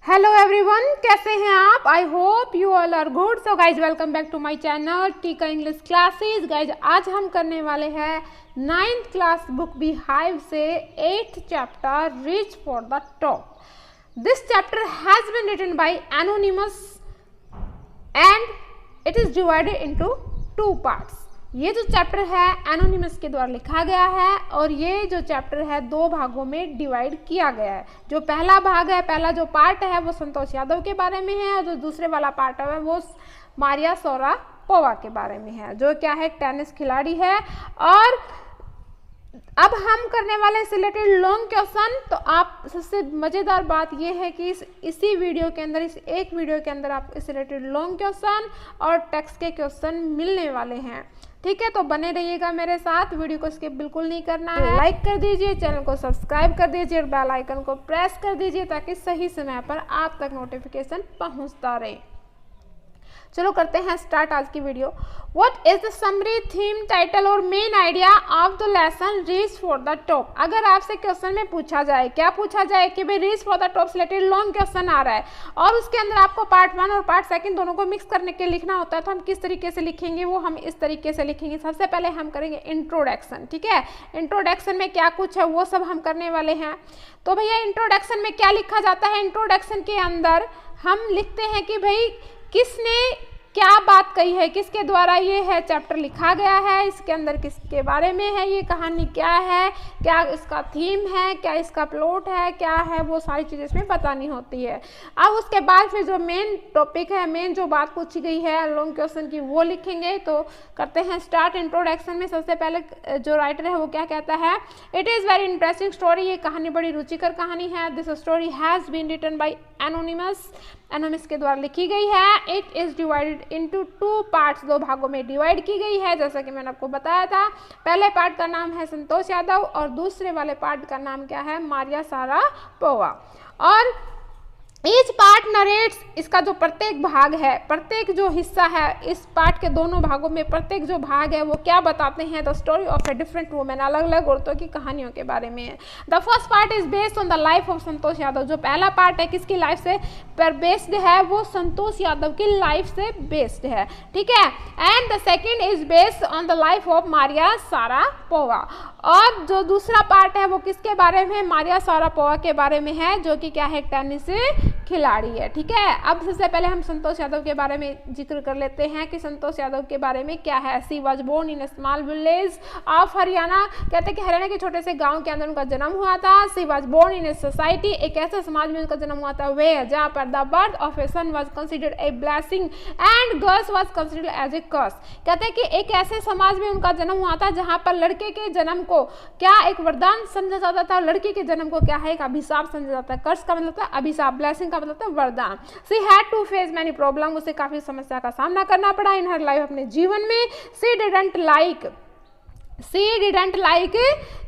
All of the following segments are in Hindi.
हेलो एवरीवन, कैसे हैं आप? I hope you all are good. So guys, welcome back to my channel Tika English classes. Guys, आज हम करने वाले हैं 9th क्लास बुक बीहाइव से 8th chapter reach for the top. This chapter has been written by anonymous and it is divided into 2 parts. ये जो चैप्टर है एनोनिमस के द्वारा लिखा गया है और ये जो चैप्टर है 2 भागों में डिवाइड किया गया है। जो पहला भाग है, पहला जो पार्ट है वो संतोष यादव के बारे में है और जो दूसरे वाला पार्ट है वो मारिया शारापोवा के बारे में है, जो क्या है टेनिस खिलाड़ी है। और अब हम करने वाले हैं रिलेटेड लॉन्ग क्वेश्चन। तो आप सबसे मज़ेदार बात यह है कि इसी वीडियो के अंदर, इस एक वीडियो के अंदर आपको इस रिलेटेड लॉन्ग क्वेश्चन और टेक्स्ट के क्वेश्चन मिलने वाले हैं। ठीक है, तो बने रहिएगा मेरे साथ, वीडियो को स्किप बिल्कुल नहीं करना है। लाइक कर दीजिए, चैनल को सब्सक्राइब कर दीजिए और बेल आइकन को प्रेस कर दीजिए ताकि सही समय पर आप तक नोटिफिकेशन पहुंचता रहे। चलो करते हैं स्टार्ट आज की video. What is the summary, theme, title और main idea of the lesson reach for the top. अगर आपसे क्वेश्चन में पूछा जाए, क्या पूछा जाए कि भाई रीच फॉर द टॉप से रिलेटेड लॉन्ग क्वेश्चन आ रहा है और उसके अंदर आपको पार्ट 1 और पार्ट 2 दोनों को मिक्स करने के लिखना होता है, तो हम किस तरीके से लिखेंगे वो हम इस तरीके से लिखेंगे। सबसे पहले हम करेंगे इंट्रोडक्शन। ठीक है, इंट्रोडक्शन में क्या कुछ है वो सब हम करने वाले हैं। तो भैया इंट्रोडक्शन में क्या लिखा जाता है? इंट्रोडक्शन के अंदर हम लिखते हैं कि भाई किसने क्या बात कही है, किसके द्वारा ये है चैप्टर लिखा गया है, इसके अंदर किसके बारे में है, ये कहानी क्या है, क्या इसका थीम है, क्या इसका प्लॉट है, क्या है, वो सारी चीज़ें इसमें बतानी होती है। अब उसके बाद फिर जो मेन टॉपिक है, मेन जो बात पूछी गई है लॉन्ग क्वेश्चन की, वो लिखेंगे। तो करते हैं स्टार्ट। इंट्रोडक्शन में सबसे पहले जो राइटर है वो क्या कहता है? It is very interesting story. ये कहानी बड़ी रुचिकर कहानी है। This story has been written by anonymous, anonymous के द्वारा लिखी गई है। It is divided into 2 parts, 2 भागों में डिवाइड की गई है, जैसा कि मैंने आपको बताया था। पहले पार्ट का नाम है संतोष यादव और दूसरे वाले पार्ट का नाम क्या है? Maria Sharapova. और ईच पार्ट नरेट्स, इसका जो प्रत्येक भाग है, प्रत्येक जो हिस्सा है इस पार्ट के दोनों भागों में प्रत्येक जो भाग है वो क्या बताते हैं? The story of a different women, अलग अलग औरतों की कहानियों के बारे में है। The first part is based on the life of Santosh Yadav. जो पहला पार्ट है किसकी लाइफ से पर बेस्ड है? वो संतोष यादव की लाइफ से बेस्ड है। ठीक है, and the second is based on the life of Maria Sharapova. और जो दूसरा पार्ट है वो किसके बारे में? मारिया शारापोवा के बारे में है, जो कि क्या है टेनिस खिलाड़ी है। ठीक है, अब सबसे पहले हम संतोष यादव के बारे में जिक्र कर लेते हैं कि संतोष यादव के बारे में क्या है। She was born in a small village of Haryana. कहते हैं कि हरियाणा के छोटे से गांव के अंदर उनका जन्म हुआ था। She was born in a society, एक ऐसे समाज में उनका जन्म हुआ था वे जहाँ पर the birth of a son was considered a blessing and girls was considered as a curse. कहते हैं कि एक ऐसे समाज में उनका जन्म हुआ था जहाँ पर लड़के के जन्म को क्या एक वरदान समझा जाता था, लड़की के जन्म को क्या है एक अभिशाप समझा जाता है। कर्स का मतलब था अभिशाप, ब्लेसिंग का मतलब था वरदान। She had to face many problem, उसे काफी समस्या का सामना करना पड़ा इन हर लाइफ, अपने जीवन में। सी डिडंट लाइक,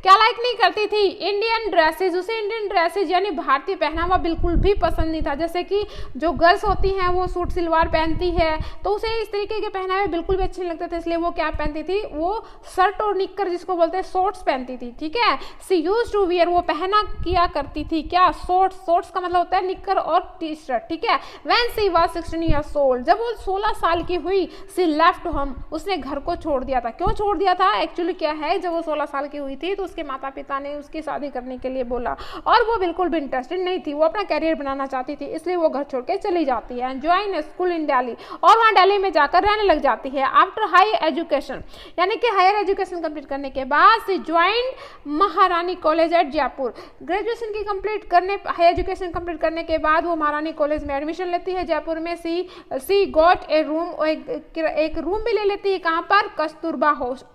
क्या लाइक नहीं करती थी? इंडियन ड्रेसेज, उसे इंडियन ड्रेसेज यानी भारतीय पहनावा बिल्कुल भी पसंद नहीं था। जैसे कि जो गर्ल्स होती हैं वो सूट सलवार पहनती है तो उसे इस तरीके के पहनावे बिल्कुल भी अच्छे नहीं लगते थे, इसलिए वो क्या पहनती थी? वो शर्ट और निक्कर जिसको बोलते हैं शॉर्ट्स पहनती थी। ठीक है, सी यूज टू वियर, वो पहना किया करती थी क्या? शॉर्ट्स का मतलब होता है निक्कर और टी शर्ट। ठीक है, when she was 16 years old, जब वो 16 साल की हुई, सी लेफ्ट होम, उसने घर को छोड़ दिया था। क्यों छोड़ दिया था? एक्चुअली क्या है, जब वो 16 साल की हुई थी तो उसके माता पिता ने उसकी शादी करने के लिए बोला और वो बिल्कुल भी इंटरेस्टेड नहीं थी, वो अपना कैरियर बनाना चाहती थी, इसलिए वो घर छोड़ के चली जाती है। ज्वाइन स्कूल इन दिल्ली, और वहाँ दिल्ली में जाकर रहने लग जाती है। आफ्टर हाई एजुकेशन, यानी कि हायर एजुकेशन कंप्लीट करने के बाद सी ज्वाइन महारानी कॉलेज एट जयपुर। ग्रेजुएशन की कंप्लीट करने, हाई एजुकेशन कंप्लीट करने के बाद वो महारानी कॉलेज में एडमिशन लेती है जयपुर में। सी गॉट ए रूम, एक रूम भी ले लेती है। कहाँ पर? कस्तूरबा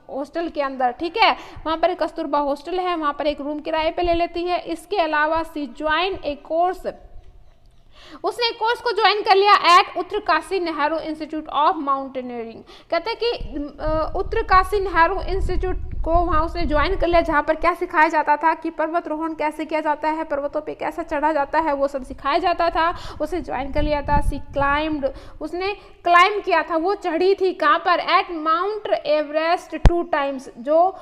हॉस्टल के अंदर। ठीक है, वहाँ पर एक कस्तूरबा हॉस्टल है, वहाँ पर एक रूम किराए पे ले लेती है। इसके अलावा सी ज्वाइन ए कोर्स, उसने एक कोर्स को ज्वाइन कर लिया at Uttarkashi Nehru Institute of Mountaineering. कहते हैं कि उत्तरकाशी नेहरू इंस्टीट्यूट को वहाँ उसने ज्वाइन कर लिया, जहाँ पर क्या सिखाया जाता था कि पर्वतारोहण कैसे किया जाता है, पर्वतों पे कैसे चढ़ा जाता है, वो सब सिखाया जाता था। उसे ज्वाइन कर लिया था। सी क्लाइम्ड, उसने क्लाइम किया था, वो चढ़ी थी। कहाँ पर? At Mount Everest 2 times. जो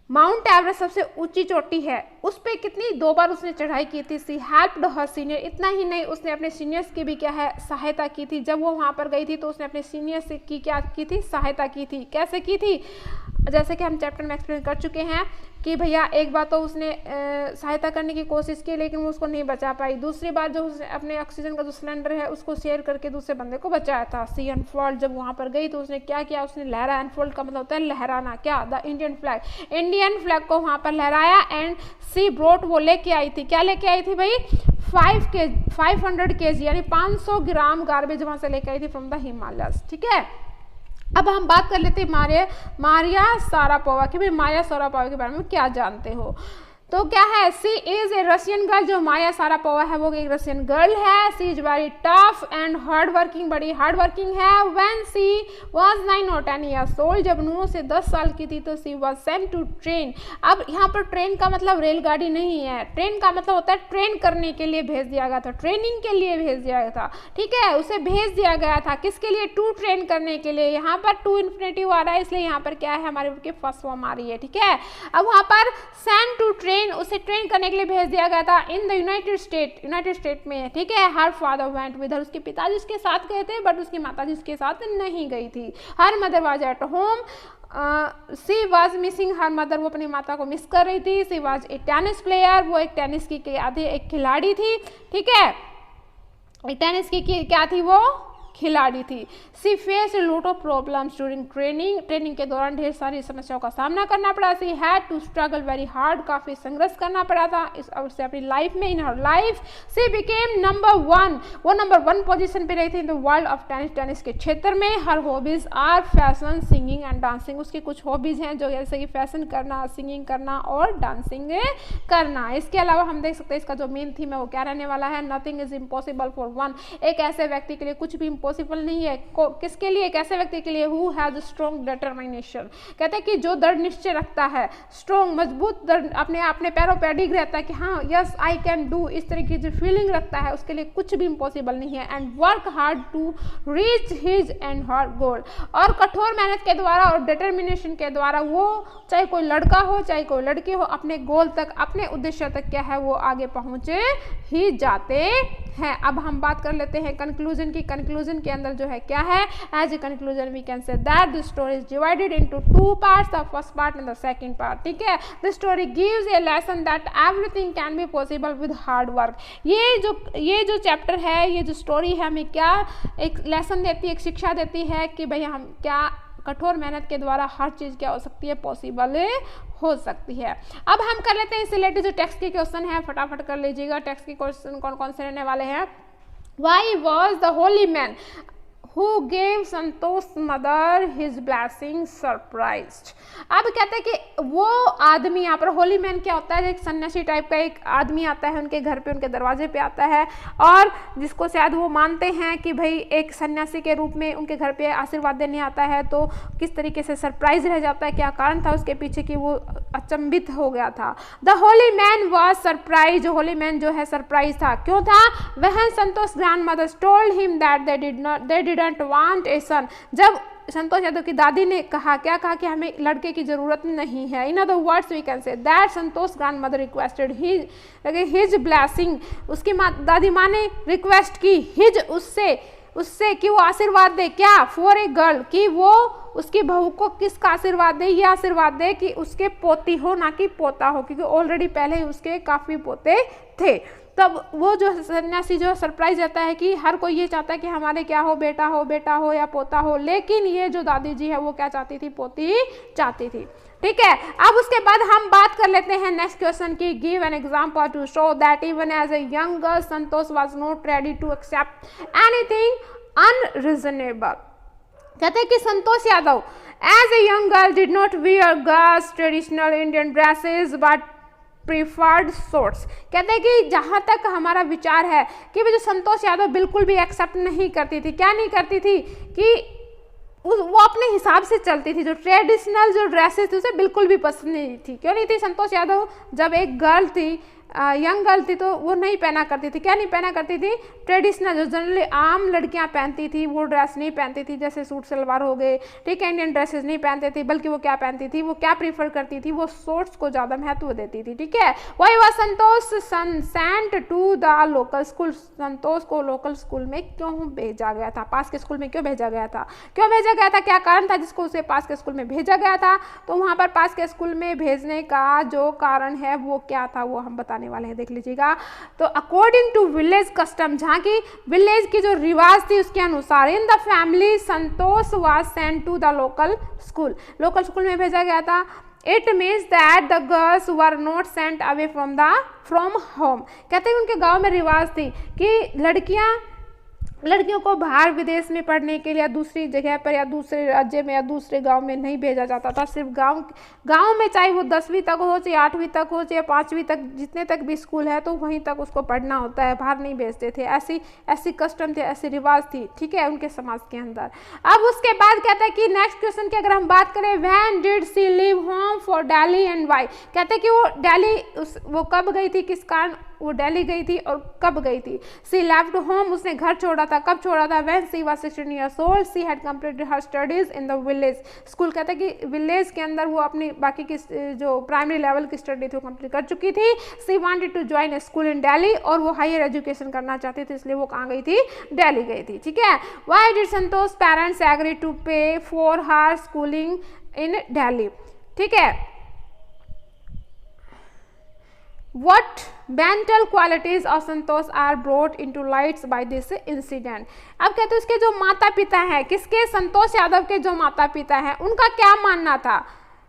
माउंट एवरेस्ट सबसे ऊंची चोटी है उस पर कितनी 2 बार उसने चढ़ाई की थी। सी हेल्प्ड हर सीनियर, इतना ही नहीं उसने अपने सीनियर्स की भी क्या है सहायता की थी। जब वो वहाँ पर गई थी तो उसने अपने सीनियर्स की क्या की थी सहायता की थी। कैसे की थी, जैसे कि हम चैप्टर में एक्सप्लेन कर चुके हैं कि भैया एक बार तो उसने सहायता करने की कोशिश की लेकिन वो उसको नहीं बचा पाई। दूसरी बार जो उसने अपने ऑक्सीजन का जो सिलेंडर है उसको शेयर करके दूसरे बंदे को बचाया था। सी अनफोल्ड, जब वहाँ पर गई तो उसने क्या किया, उसने लहरा। अनफोल्ड का मतलब होता है लहराना, क्या, the Indian flag, Indian flag को वहाँ पर लहराया। एंड सी ब्रोट, वो लेके आई थी, क्या लेके आई थी भाई, 500 kg यानी 500 ग्राम गार्बेज वहाँ से लेके आई थी फ्रॉम द हिमालयस। ठीक है, अब हम बात कर लेते हैं मारिया सारापोवा की। भाई मारिया सारापोवा के बारे में क्या जानते हो, तो क्या है, she is a Russian girl. जो मारिया सारापोवा है वो एक रशियन गर्ल है। She is very tough and hard working, बड़ी हार्ड वर्किंग है। When she was 9 or 10 years old, जब 9 से 10 साल की थी तो she was sent to train. अब यहाँ पर ट्रेन का मतलब रेलगाड़ी नहीं है, ट्रेन का मतलब होता है ट्रेन करने के लिए भेज दिया गया था, ट्रेनिंग के लिए भेज दिया गया था। ठीक है, उसे भेज दिया गया था किसके लिए, टू ट्रेन करने के लिए। यहाँ पर टू इन्फिनेटिव आ रहा है इसलिए यहाँ पर क्या है, हमारे की फर्स्ट फॉर्म आ रही है। ठीक है, अब वहाँ पर सेंट टू ट्रेन, उसे ट्रेन करने के लिए भेज दिया गया था इन द यूनाइटेड स्टेट में। ठीक है, her father went with her, उसके पिताजी उसके साथ गए थे बट उसकी माताजी उसके साथ नहीं गई थी। Her mother was at home, she was missing her mother, वो अपनी माता को मिस कर रही थी। She was a tennis player, वो एक टेनिस की आधी एक खिलाड़ी थी। ठीक है, एक टेनिस की क्या थी, वो खिलाड़ी थी। She face lot of problems during training के दौरान ढेर सारी समस्याओं का सामना करना पड़ा। She had to struggle very hard, काफ़ी संघर्ष करना पड़ा था इस उससे अपनी लाइफ में। In her life she became number 1, वो नंबर 1 पोजीशन पे रही थी in the world of tennis के क्षेत्र में। Her hobbies are fashion, singing and dancing, उसकी कुछ हॉबीज हैं जो जैसे कि फैशन करना, सिंगिंग करना और डांसिंग करना। इसके अलावा हम देख सकते हैं इसका जो मेन थीम है वो क्या रहने वाला है, nothing is impossible for one, एक ऐसे व्यक्ति के लिए कुछ भी पॉसिबल नहीं है। किसके लिए, एक ऐसे व्यक्ति के लिए हु हैज स्ट्रॉन्ग डिटरमिनेशन, कहते हैं कि जो दृढ़ निश्चय रखता है, स्ट्रॉन्ग मजबूत अपने पैरों पर अडिग रहता है कि हाँ यस आई कैन डू, इस तरह की जो फीलिंग रखता है उसके लिए कुछ भी इम्पॉसिबल नहीं है। And work hard to reach his and her goal, और कठोर मेहनत के द्वारा और डिटरमिनेशन के द्वारा वो चाहे कोई लड़का हो चाहे कोई लड़की हो अपने गोल तक, अपने उद्देश्य तक क्या है वो आगे पहुंचे ही जाते हैं। अब हम बात कर लेते हैं कंक्लूजन की। कंक्लूजन के अंदर जो है क्या है, as a conclusion we can say that the story is divided into 2 parts, the first part and the second part. ठीक है, the story gives a lesson that everything can be possible with hard work. ये जो चैप्टर है, ये जो स्टोरी है हमें क्या एक लेसन देती है, एक शिक्षा देती है कि भाई हम क्या कठोर मेहनत के द्वारा हर चीज़ क्या हो सकती है, पॉसिबल हो सकती है। अब हम कर लेते हैं इससे रिलेटेड जो टेक्स्ट के क्वेश्चन है, फटाफट कर लीजिएगा। टेक्स्ट के क्वेश्चन कौन कौन से रहने वाले हैं। Why was the holy man who gave Santosh mother his blessing surprised? अब कहते हैं कि वो आदमी, यहाँ पर होली मैन क्या होता है, एक सन्यासी टाइप का एक आदमी आता है उनके घर पे, उनके दरवाजे पे आता है और जिसको शायद वो मानते हैं कि भाई एक सन्यासी के रूप में उनके घर पे आशीर्वाद देने आता है, तो किस तरीके से सरप्राइज रह जाता है, क्या कारण था उसके पीछे कि वो अचंभित हो गया था। The holy man was surprise, holy man जो है सरप्राइज था, क्यों था, वह Santosh grand mother told him that they didn't want a son, जब संतोष यादव की दादी ने कहा, क्या कहा कि हमें लड़के की जरूरत नहीं है। In other words we can say that Santosh grand mother requested his blessing, उसकी दादी माँ ने रिक्वेस्ट की हिज उससे कि वो आशीर्वाद दे, क्या, फॉर ए गर्ल, कि वो उसकी बहू को किसका आशीर्वाद दे, ये आशीर्वाद दे कि उसके पोती हो ना कि पोता हो, क्योंकि ऑलरेडी पहले ही उसके काफ़ी पोते थे। तब वो जो सन्यासी जो सरप्राइज रहता है कि हर कोई ये चाहता है कि हमारे क्या हो, बेटा हो या पोता हो, लेकिन ये जो दादी जी है वो क्या चाहती थी, पोती चाहती थी। ठीक है, अब उसके बाद हम बात कर लेते हैं नेक्स्ट क्वेश्चन की। Give an example to show that even as a young girl Santosh was not ready to accept anything unreasonable. कहते हैं कि Santosh Yadav as a young girl did not wear girls traditional Indian dresses but preferred shorts. कहते हैं कि जहाँ तक हमारा विचार है कि जो संतोष यादव बिल्कुल भी एक्सेप्ट नहीं करती थी, क्या नहीं करती थी, कि वो अपने हिसाब से चलती थी, जो ट्रेडिशनल जो ड्रेसेस थी उसे बिल्कुल भी पसंद नहीं थी। क्यों नहीं थी संतोष यादव, जब एक गर्ल थी यंग गर्ल थी तो वो नहीं पहना करती थी। क्या नहीं पहना करती थी? ट्रेडिशनल जो जनरली आम लड़कियां पहनती थी वो ड्रेस नहीं पहनती थी, जैसे सूट सलवार हो गए, ठीक है, इंडियन ड्रेसेस नहीं पहनते थे, बल्कि वो क्या पहनती थी, वो क्या प्रीफर करती थी, वो शॉर्ट्स को ज़्यादा महत्व देती थी, ठीक है। वही वह Santosh sent to the local school, Santosh को लोकल स्कूल में क्यों भेजा गया था, पास के स्कूल में क्यों भेजा गया था, क्यों भेजा गया था, क्या कारण था जिसको उसे पास के स्कूल में भेजा गया था? तो वहाँ पर पास के स्कूल में भेजने का जो कारण है वो क्या था, वो हम बताने वाले हैं, देख लीजिएगा। तो अकॉर्डिंग टू विलेज कस्टम, जहाँ की विलेज की जो रिवाज थी उसके अनुसार, in the family Santosh was sent to the local school, local school में भेजा गया था। It means that the girls were not sent away from home। कहते हैं उनके गांव में रिवाज थी कि लड़कियों को बाहर विदेश में पढ़ने के लिए दूसरी जगह पर या दूसरे राज्य में या दूसरे गांव में नहीं भेजा जाता था। सिर्फ गांव में, चाहे वो 10वीं तक हो, चाहे 8वीं तक हो, चाहे 5वीं तक, जितने तक भी स्कूल है तो वहीं तक उसको पढ़ना होता है, बाहर नहीं भेजते थे। ऐसी कस्टम थे, ऐसी रिवाज थी, ठीक है, उनके समाज के अंदर। अब उसके बाद कहता है कि नेक्स्ट क्वेश्चन की अगर हम बात करें, when did she leave home for Delhi and why, कहते हैं कि वो दिल्ली वो कब गई थी, किस कारण वो दिल्ली गई थी और कब गई थी? सी लेफ्ट होम, उसने घर छोड़ा था, कब छोड़ा था? When she was 16 years old, she had completed her studies in the village school. कहते हैं कि विलेज के अंदर वो अपनी बाकी की जो प्राइमरी लेवल की स्टडी थी वो कंप्लीट कर चुकी थी। She wanted to join a school in Delhi, और वो हायर एजुकेशन करना चाहती थी, इसलिए वो कहाँ गई थी? दिल्ली गई थी, ठीक है। Why did Santosh parents agree to pay for her schooling in Delhi, ठीक है। What mental qualities of Santosh are brought into lights by this incident। अब कहते हैं उसके जो माता पिता हैं, किसके? संतोष यादव के जो माता पिता हैं, उनका क्या मानना था?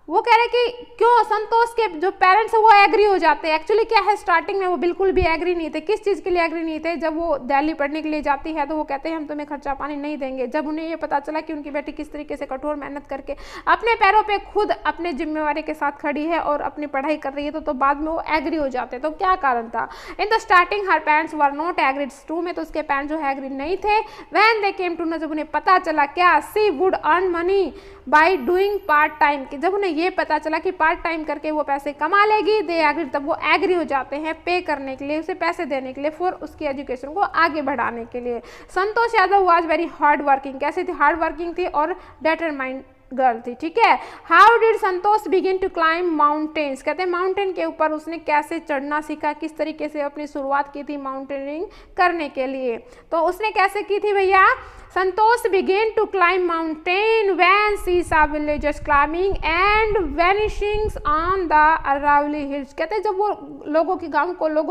वो कह रहे कि क्यों संतोष के जो पेरेंट्स हैं वो एग्री हो जाते हैं। एक्चुअली क्या है, स्टार्टिंग में वो बिल्कुल भी एग्री नहीं थे। किस चीज़ के लिए एग्री नहीं थे? जब वो दिल्ली पढ़ने के लिए जाती है तो वो कहते हैं हम तुम्हें खर्चा पानी नहीं देंगे। जब उन्हें ये पता चला कि उनकी बेटी किस तरीके से कठोर मेहनत करके अपने पैरों पे खुद अपने जिम्मेवारी के साथ खड़ी है और अपनी पढ़ाई कर रही है, तो बाद में वो एग्री हो जाते। तो क्या कारण था? In the starting her parents were not agreed to में, तो उसके पेरेंट्स जो है एग्री नहीं थे। When they came to know, जब उन्हें पता चला क्या, she would earn money by doing part time, कि जब उन्हें ये पता चला कि पार्ट टाइम करके वो पैसे कमा लेगी, दे एग्री, तब वो एग्री हो जाते हैं पे करने के लिए, उसे पैसे देने के लिए, फॉर उसकी एजुकेशन को आगे बढ़ाने के लिए। Santosh Yadav was very hard working, कैसे थी? हार्ड वर्किंग थी और डिटरमाइंड गर्ल थी, ठीक है। How did Santosh begin to climb mountains, कहते हैं माउंटेन के ऊपर उसने कैसे चढ़ना सीखा, किस तरीके से अपनी शुरुआत की थी माउंटेनिंग करने के लिए। तो उसने कैसे की थी भैया? Santosh began to climb mountain when she saw villagers climbing and vanishing on the Aravalli hills. कहते हैं जब वो लोगों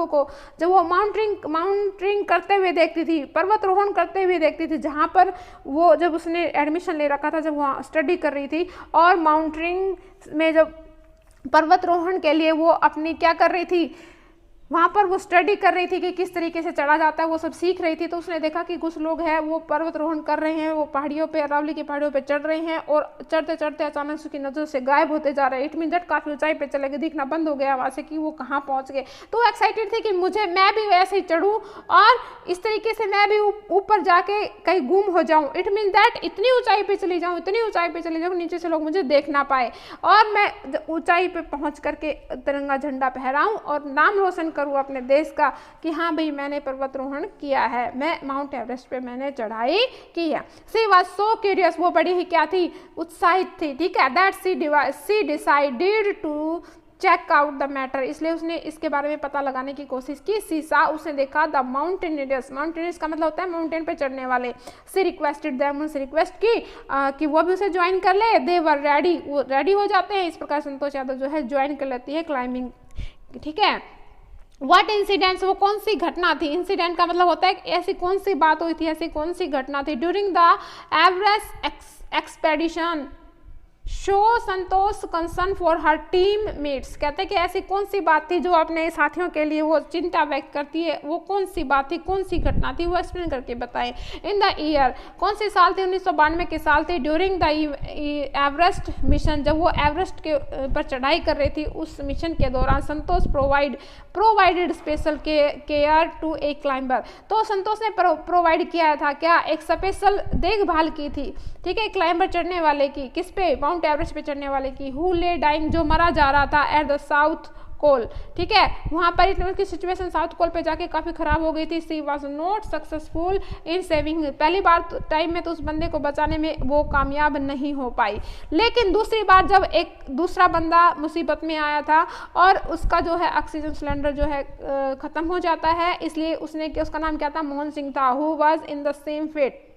को जब वो माउंटेनिंग करते हुए देखती थी, पर्वतारोहण करते हुए देखती थी, जहाँ पर वो जब उसने एडमिशन ले रखा था, जब वहाँ स्टडी कर रही थी, और माउंटेनिंग में जब पर्वतारोहण के लिए वो अपनी क्या कर रही थी, वहाँ पर वो स्टडी कर रही थी कि किस तरीके से चढ़ा जाता है, वो सब सीख रही थी। तो उसने देखा कि कुछ लोग हैं वो पर्वतारोहण कर रहे हैं, वो पहाड़ियों पे, अरावली की पहाड़ियों पे चढ़ रहे हैं, और चढ़ते चढ़ते अचानक से उसकी नजर से गायब होते जा रहे हैं। इट मीन दैट काफ़ी ऊंचाई पे चले गए, दिखना बंद हो गया वहाँ से कि वो कहाँ पहुँच गए। तो वो एक्साइटेड थे कि मैं भी वैसे ही चढ़ूँ और इस तरीके से मैं भी ऊपर जाके कहीं गुम हो जाऊँ। इट मीन दैट इतनी ऊँचाई पर चली जाऊँ, इतनी ऊँचाई पर चली जाऊँ, नीचे से लोग मुझे देख ना पाए, और मैं ऊँचाई पर पहुँच करके तिरंगा झंडा फहराऊँ और नाम रोशन करूँ अपने देश कि हाँ भाई मैंने पर्वतारोहण किया है, मैं माउंट एवरेस्ट पे मैंने चढ़ाई की है। शी वाज सो क्यूरियस, वो बड़ी ही क्या थी, उत्साहित थी, ठीक है। That she decided to check out the matter, इसलिए उसने इसके बारे में पता लगाने की कोशिश की। शीशा उसने देखा द माउंटेनियर्स, माउंटेनियर्स का मतलब होता है माउंटेन पे चढ़ने वाले। शी रिक्वेस्टेड देम, उनसे रिक्वेस्ट की कि वो भी उसे ज्वाइन कर ले। दे वर रेडी, वो रेडी हो जाते हैं। इस प्रकार संतोष यादव जो है ज्वाइन कर लेती है क्लाइंबिंग, ठीक है। व्हाट इंसिडेंट्स, वो कौन सी घटना थी? इंसिडेंट का मतलब होता है ऐसी कौन सी बात हुई थी, ऐसी कौन सी घटना थी। During the Everest expedition show Santosh concern for her team mates, कहते हैं कि ऐसी कौन सी बात थी जो अपने साथियों के लिए वो चिंता व्यक्त करती है, वो कौन सी बात थी, कौन सी घटना थी, वो एक्सप्लेन करके बताएं। इन द ईयर, कौन सी साल थी? 1992 के साल थी। ड्यूरिंग द एवरेस्ट मिशन, जब वो एवरेस्ट के पर चढ़ाई कर रही थी, उस मिशन के दौरान Santosh provided special care to a climber, तो संतोष ने प्रोवाइड किया था क्या, एक स्पेशल देखभाल की थी, ठीक है, क्लाइंबर चढ़ने वाले की। किस पे? माउंट एवरेस्ट पे चढ़ने वाले की। हु ले डाइंग, जो मरा जा रहा था, एट द साउथ पोल, ठीक है, वहाँ पर इट की सिचुएशन साउथ पोल पे जाके काफ़ी ख़राब हो गई थी। She was not successful in saving, पहली बार टाइम में तो उस बंदे को बचाने में वो कामयाब नहीं हो पाई, लेकिन दूसरी बार जब एक दूसरा बंदा मुसीबत में आया था और उसका जो है ऑक्सीजन सिलेंडर जो है ख़त्म हो जाता है, इसलिए उसका नाम क्या था, मोहन सिंह था, who was in the same fate,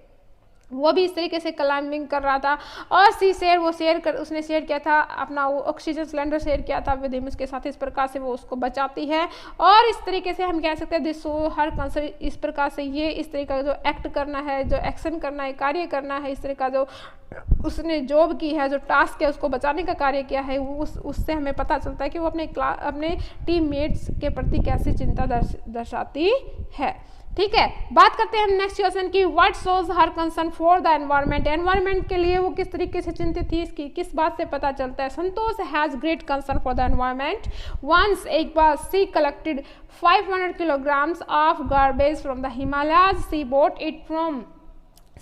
वो भी इस तरीके से क्लाइंबिंग कर रहा था और उसने शेयर किया था अपना वो ऑक्सीजन सिलेंडर शेयर किया था विद हिम, उसके साथ इस प्रकार से वो उसको बचाती है। और इस तरीके से हम कह सकते हैं दिस शो हर कंसर्न, इस प्रकार से ये इस तरीके का जो एक्ट करना है, जो एक्शन करना है, कार्य करना है, इस तरह का जो उसने जॉब की है, जो टास्क है, उसको बचाने का कार्य किया है, उससे हमें पता चलता है कि वो अपने टीममेट्स के प्रति कैसी चिंता दर्शाती है। ठीक है, बात करते हैं हम नेक्स्ट क्वेश्चन की, what shows her concern for the environment, environment के लिए वो किस तरीके से चिंतित थी, इसकी किस बात से पता चलता है। Santosh has great concern for the environment, once एक बार she collected 500 kilograms of garbage from the Himalayas,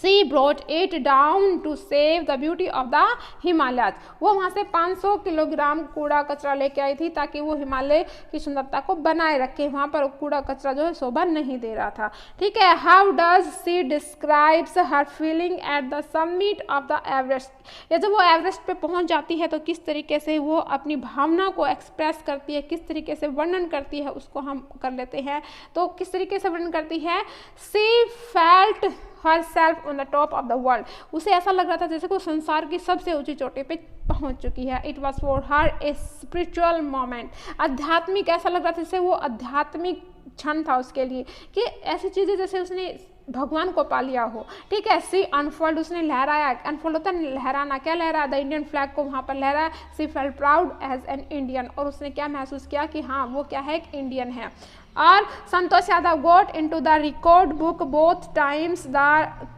she brought it down to save the beauty of the Himalayas, वो वहाँ से 500 किलोग्राम कूड़ा कचरा लेके आई थी ताकि वो हिमालय की सुंदरता को बनाए रखे, वहाँ पर कूड़ा कचरा जो है शोभा नहीं दे रहा था। ठीक है, how does she describes her feeling at the summit of the Everest, या जब वो एवरेस्ट पे पहुँच जाती है तो किस तरीके से वो अपनी भावना को एक्सप्रेस करती है, किस तरीके से वर्णन करती है, उसको हम कर लेते हैं। तो किस तरीके से वर्णन करती है, सी felt herself on the top of the world, उसे ऐसा लग रहा था जैसे वो संसार की सबसे ऊंची चोटी पे पहुंच चुकी है। It was for her a spiritual moment, आध्यात्मिक, ऐसा लग रहा था जैसे वो आध्यात्मिक क्षण था उसके लिए, कि ऐसी चीज़ें जैसे उसने भगवान को पा लिया हो। ठीक है, सी अनफोल्ड, उसने लहराया, अनफोल्ड होता है लहराना, क्या लहराया, द इंडियन फ्लैग को वहाँ पर लहराया। She felt proud as an Indian, और उसने क्या महसूस किया कि हाँ वो क्या है, एक इंडियन है। और Santosh Yadav got into the record book both times the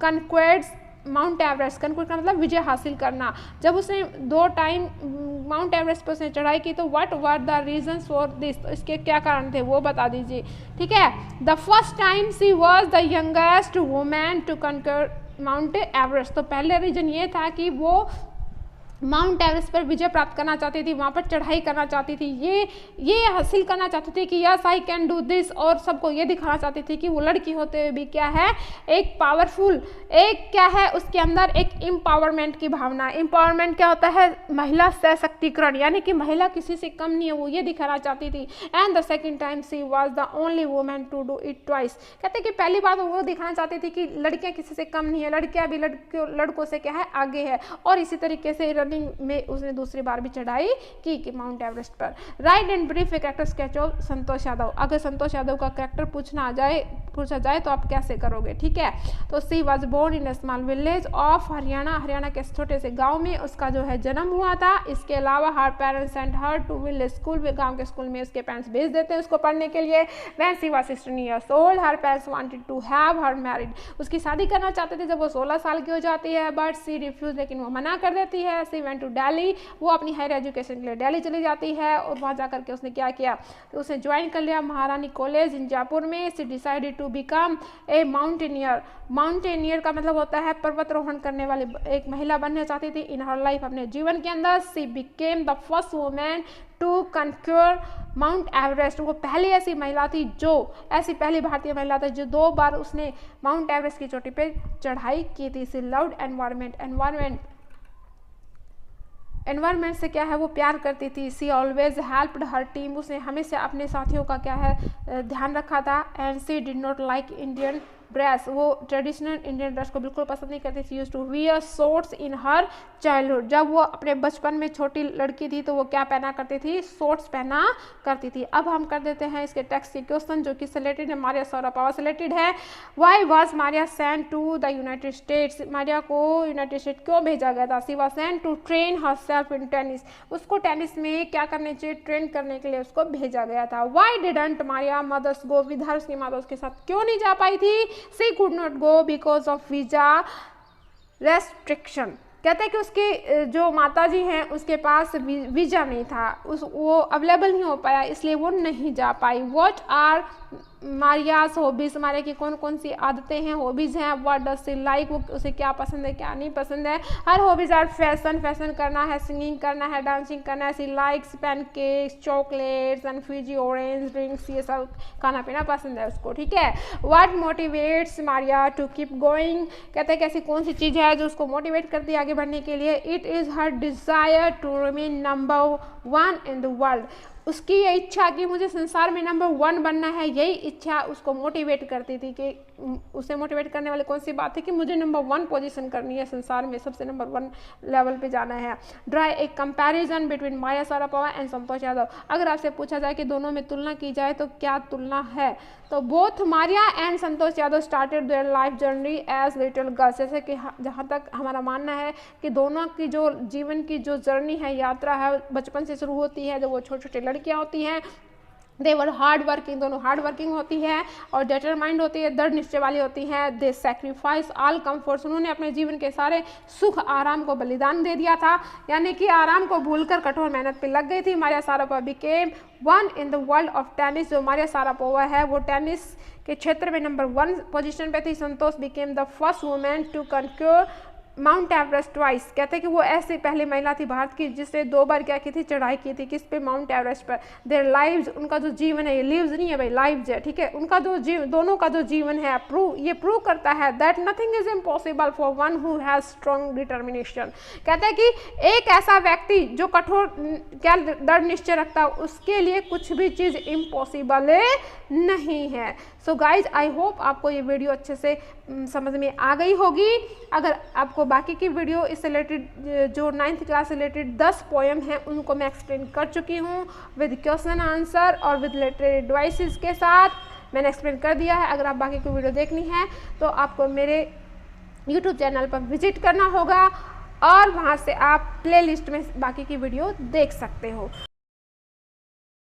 conquest Mount Everest, conquest का मतलब विजय हासिल करना, जब उसने 2 टाइम माउंट एवरेस्ट पर उसने चढ़ाई की, तो what were the reasons for this, तो इसके क्या कारण थे वो बता दीजिए। ठीक है, the first time she was the youngest women to conquer Mount Everest, तो पहले रीजन ये था कि वो माउंट एवरेस्ट पर विजय प्राप्त करना चाहती थी, वहाँ पर चढ़ाई करना चाहती थी, ये हासिल करना चाहती थी कि yes I can do this, और सबको ये दिखाना चाहती थी कि वो लड़की होते हुए भी क्या है, एक पावरफुल, एक क्या है उसके अंदर एक एम्पावरमेंट की भावना। एम्पावरमेंट क्या होता है, महिला सशक्तिकरण, यानी कि महिला किसी से कम नहीं है, वो ये दिखाना चाहती थी। And the second time she was the only women to do it twice, कहते हैं कि पहली बार वो दिखाना चाहती थी कि लड़कियाँ किसी से कम नहीं है, लड़कियाँ भी लड़कों से क्या है आगे है, और इसी तरीके से रनिंग में उसने दूसरी बार भी चढ़ाई की कि माउंट एवरेस्ट पर। Write and brief character sketch of Santosh Yadav, अगर संतोष यादव का कैरेक्टर पूछा जाए तो आप कैसे करोगे। ठीक है, तो she was born in a small village of Haryana, Haryana के छोटे से गांव में उसका जो है जन्म हुआ था। इसके अलावा her parents send her to village school, गांव के स्कूल में उसके पेरेंट्स भेज देते हैं उसको पढ़ने के लिए। When she was 16 years old her parents wanted to have her married, उसकी शादी करना चाहते थे जब वो 16 साल की हो जाती है, बट सी रिफ्यूज, लेकिन वो मना कर देती है। सी वेंट टू दिल्ली, वो अपनी हायर एजुकेशन के लिए दिल्ली चली जाती है, और वहाँ जाकर के उसने क्या किया, तो उसने ज्वाइन कर लिया महारानी कॉलेज इन जयपुर में। She decided to become a mountaineer, mountaineer का मतलब होता है पर्वतारोहण करने वाली एक महिला बनना चाहती थी इन हर लाइफ, अपने जीवन के अंदर। She became the first women to conquer Mount Everest, वो पहली ऐसी महिला थी ऐसी पहली भारतीय महिला थी जो 2 बार उसने माउंट एवरेस्ट की चोटी पे चढ़ाई की थी। सी लव्ड एनवायरनमेंट से क्या है वो प्यार करती थी। सी ऑलवेज हेल्प्ड हर टीम, उसने हमेशा अपने साथियों का क्या है ध्यान रखा था। And she did not like Indian dress, वो ट्रेडिशनल इंडियन ड्रेस को बिल्कुल पसंद नहीं करती थी। Used to wear shorts in her childhood, जब वो अपने बचपन में छोटी लड़की थी तो वो क्या पहना करती थी, शॉर्ट्स पहना करती थी। अब हम कर देते हैं इसके टेक्स्ट के क्वेश्चन जो कि रिलेटेड है, मारिया शरापोवा से रिलेटेड है। Why was Maria sent to the United States, Maria को यूनाइटेड स्टेट क्यों भेजा गया था। She was sent to train herself in tennis, उसको टेनिस में क्या करने चाहिए, ट्रेन करने के लिए उसको भेजा गया था। Why didn't Maria mothers go with her, उसकी माता उसके साथ क्यों नहीं जा पाई थी। She could not go because of visa restriction, कहते हैं कि उसके जो माताजी हैं उसके पास वीजा नहीं था, वो अवेलेबल नहीं हो पाया इसलिए वो नहीं जा पाई। व्हाट आर मारियास हॉबीज, मारिया की कौन कौन सी आदतें हैं, हॉबीज़ हैं, व्हाट डज शी लाइक, वो उसे क्या पसंद है क्या नहीं पसंद है। Her hobbies are fashion, fashion करना है, सिंगिंग करना है, डांसिंग करना है। She likes pancakes, chocolates and fizzy orange drinks, ये सब खाना पीना पसंद है उसको, ठीक है। What motivates Maria to keep going, कहते हैं कि ऐसी कौन सी चीज़ है जो उसको मोटिवेट करती है आगे बढ़ने के लिए। It is her desire to remain number 1 in the world, उसकी ये इच्छा कि मुझे संसार में नंबर 1 बनना है, यही इच्छा उसको मोटिवेट करती थी। कि उसे मोटिवेट करने वाली कौन सी बात है कि मुझे नंबर 1 पोजीशन करनी है, संसार में सबसे नंबर 1 लेवल पे जाना है। Draw a comparison between Maria Sharapova and Santosh Yadav, अगर आपसे पूछा जाए कि दोनों में तुलना की जाए तो क्या तुलना है, तो both Maria and Santosh Yadav started their life journey as little girls, जैसे कि जहाँ तक हमारा मानना है कि दोनों की जो जीवन की जो जर्नी है, यात्रा है, बचपन से शुरू होती है, जब वो छोटे छोटे लड़कियाँ होती हैं। दे वर हार्ड वर्किंग, दोनों हार्ड वर्किंग होती है और डिटरमाइंड होती है, दृढ़ निश्चय वाली होती हैं। दे सेक्रीफाइस ऑल कम्फर्ट्स, उन्होंने अपने जीवन के सारे सुख आराम को बलिदान दे दिया था, यानी कि आराम को भूलकर कठोर मेहनत पे लग गई थी। Maria Sharapova became 1 in the world of tennis, जो मारिया शारापोवा है वो टेनिस के क्षेत्र में नंबर 1 पोजीशन पे थी। Santosh became the first women to conquer Mount Everest twice, कहते हैं कि वो ऐसी पहली महिला थी भारत की जिसने 2 बार क्या की थी, चढ़ाई की थी, किस पे, माउंट एवरेस्ट पर। देयर लाइव्स, उनका जो जीवन है, ये लिव्स नहीं है भाई, लाइव्स है, ठीक है। उनका जो दोनों का जो जीवन है ये प्रूव करता है that nothing is impossible for one who has strong determination, कहते हैं कि एक ऐसा व्यक्ति जो कठोर क्या दृढ़ निश्चय रखता है, उसके लिए कुछ भी चीज़ इम्पॉसिबल नहीं है। सो गाइज, आई होप आपको ये वीडियो अच्छे से समझ में आ गई होगी। अगर आपको बाकी की वीडियो इससे रिलेटेड जो 9th क्लास से रिलेटेड 10 पोएम हैं उनको मैं एक्सप्लेन कर चुकी हूँ विद क्वेश्चन आंसर और विद रिलेटेड एडवाइसेस के साथ मैंने एक्सप्लेन कर दिया है। अगर आप बाकी की वीडियो देखनी है तो आपको मेरे YouTube चैनल पर विजिट करना होगा और वहाँ से आप प्लेलिस्ट में बाकी की वीडियो देख सकते हो।